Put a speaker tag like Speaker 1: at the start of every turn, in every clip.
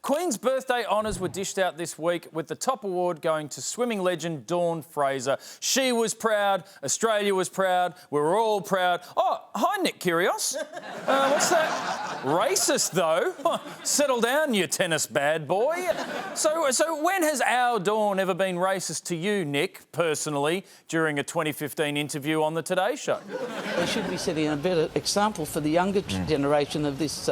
Speaker 1: Queen's birthday honours were dished out this week with the top award going to swimming legend Dawn Fraser. She was proud, Australia was proud, we were all proud. Oh, hi Nick Kyrgios. What's that? Racist though. Settle down, you tennis bad boy. So when has our Dawn ever been racist to you, Nick, personally, during a 2015 interview on the Today Show?
Speaker 2: They should be setting a better example for the younger generation of this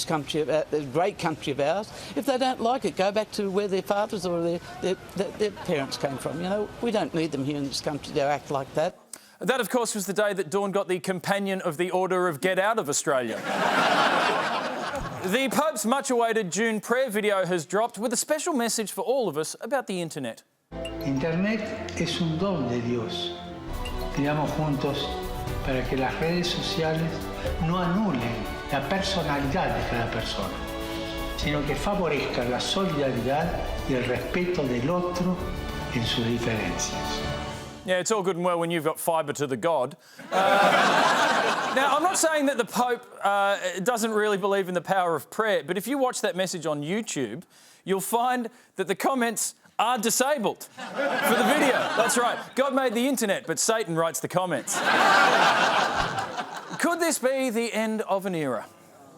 Speaker 2: country, this great country of ours. If they don't like it, go back to where their fathers or their parents came from. You know, we don't need them here in this country to act like that.
Speaker 1: That, of course, was the day that Dawn got the Companion of the Order of Get Out of Australia. The Pope's much-awaited June prayer video has dropped with a special message for all of us about the internet.
Speaker 3: Internet es un don de Dios. Pidamos juntos para que las redes sociales no anulen la personalidad de cada persona, sino que favorezcan la solidaridad y el respeto del otro en sus diferencias.
Speaker 1: Yeah, it's all good and well when you've got fibre to the God. Now, I'm not saying that the Pope doesn't really believe in the power of prayer, but if you watch that message on YouTube, you'll find that the comments are disabled for the video. That's right. God made the internet, but Satan writes the comments. Could this be the end of an era?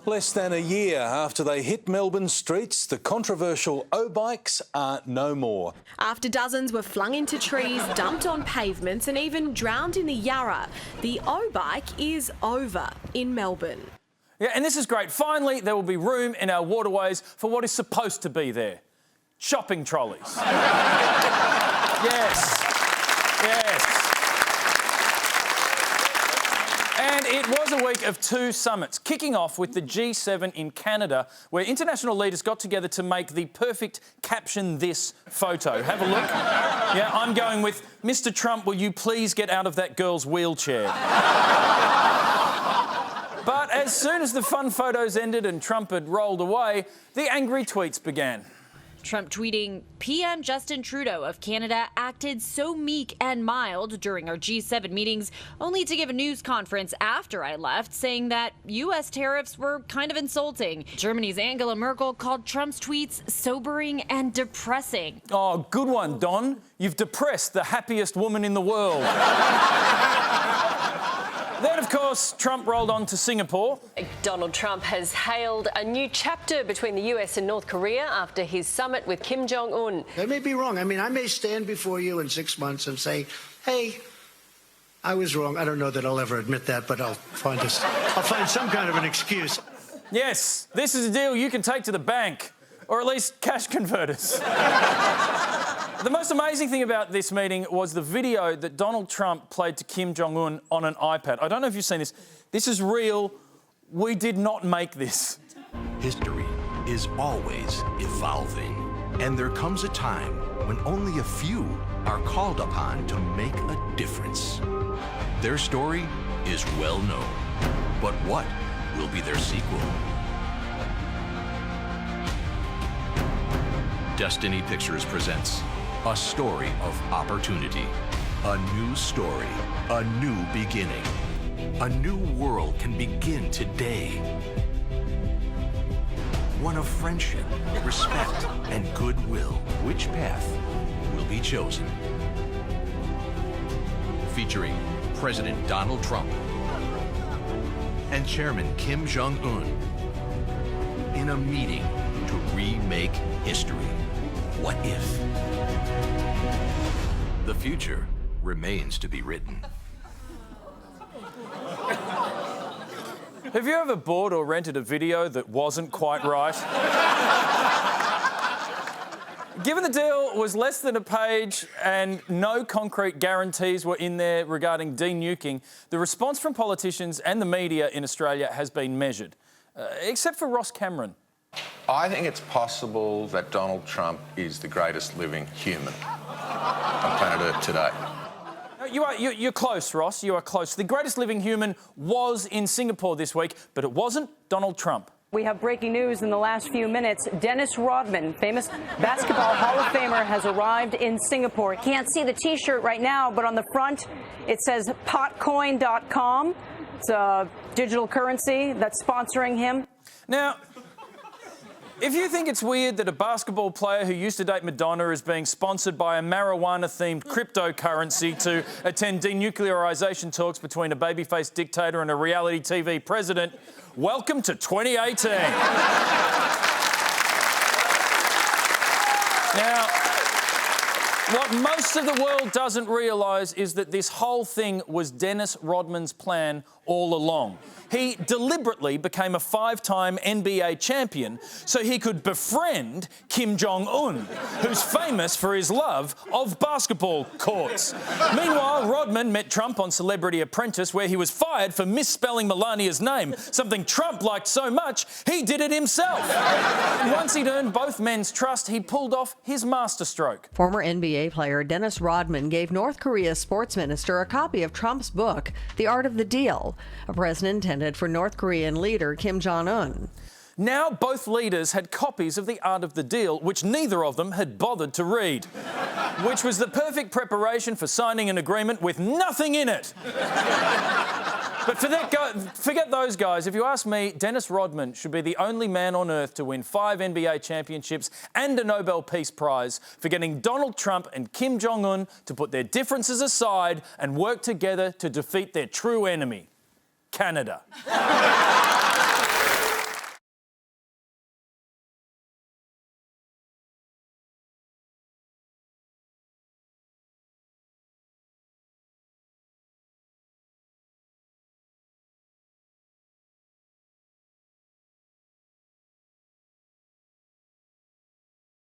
Speaker 4: Less than a year after they hit Melbourne streets, the controversial O-bikes are no more.
Speaker 5: After dozens were flung into trees, dumped on pavements and even drowned in the Yarra, the O-bike is over in Melbourne.
Speaker 1: Yeah, and this is great. Finally, there will be room in our waterways for what is supposed to be there. Shopping trolleys. Yes. Yes. And it was a week of two summits, kicking off with the G7 in Canada, where international leaders got together to make the perfect caption this photo. Have a look. Yeah, I'm going with, Mr. Trump, will you please get out of that girl's wheelchair? But as soon as the fun photos ended and Trump had rolled away, the angry tweets began.
Speaker 6: Trump tweeting, PM Justin Trudeau of Canada acted so meek and mild during our G7 meetings, only to give a news conference after I left saying that U.S. tariffs were kind of insulting. Germany's Angela Merkel called Trump's tweets sobering and depressing.
Speaker 1: Oh, good one, Don. You've depressed the happiest woman in the world. Then, of course, Trump rolled on to Singapore.
Speaker 7: Donald Trump has hailed a new chapter between the US and North Korea after his summit with Kim Jong-un.
Speaker 8: I may be wrong. I mean, I may stand before you in 6 months and say, hey, I was wrong. I don't know that I'll ever admit that, but I'll find some kind of an excuse.
Speaker 1: Yes, this is a deal you can take to the bank, or at least cash converters. The most amazing thing about this meeting was the video that Donald Trump played to Kim Jong-un on an iPad. I don't know if you've seen this. This is real. We did not make this.
Speaker 9: History is always evolving, and there comes a time when only a few are called upon to make a difference. Their story is well known, but what will be their sequel? Destiny Pictures presents a story of opportunity, a new story, a new beginning. A new world can begin today. One of friendship, respect, and goodwill. Which path will be chosen? Featuring President Donald Trump and Chairman Kim Jong-un in a meeting to remake history. What if? The future remains to be written.
Speaker 1: Have you ever bought or rented a video that wasn't quite right? Given the deal was less than a page and no concrete guarantees were in there regarding denuking, the response from politicians and the media in Australia has been measured, except for Ross Cameron.
Speaker 10: I think it's possible that Donald Trump is the greatest living human on planet Earth today.
Speaker 1: You're close, Ross. You are close. The greatest living human was in Singapore this week, but it wasn't Donald Trump.
Speaker 11: We have breaking news in the last few minutes. Dennis Rodman, famous basketball Hall of Famer, has arrived in Singapore. Can't see the T-shirt right now, but on the front it says potcoin.com. It's a digital currency that's sponsoring him.
Speaker 1: Now, If you think it's weird that a basketball player who used to date Madonna is being sponsored by a marijuana-themed cryptocurrency to attend denuclearisation talks between a babyface dictator and a reality TV president, welcome to 2018. Now, what most of the world doesn't realise is that this whole thing was Dennis Rodman's plan all along. He deliberately became a 5-time NBA champion so he could befriend Kim Jong-un, who's famous for his love of basketball courts. Meanwhile, Rodman met Trump on Celebrity Apprentice, where he was fired for misspelling Melania's name, something Trump liked so much he did it himself. And once he'd earned both men's trust, he pulled off his masterstroke.
Speaker 12: Former NBA player Dennis Rodman gave North Korea's sports minister a copy of Trump's book, The Art of the Deal, a present intended for North Korean leader Kim Jong-un.
Speaker 1: Now both leaders had copies of The Art of the Deal, which neither of them had bothered to read, which was the perfect preparation for signing an agreement with nothing in it. But forget those guys. If you ask me, Dennis Rodman should be the only man on earth to win 5 NBA championships and a Nobel Peace Prize for getting Donald Trump and Kim Jong-un to put their differences aside and work together to defeat their true enemy, Canada.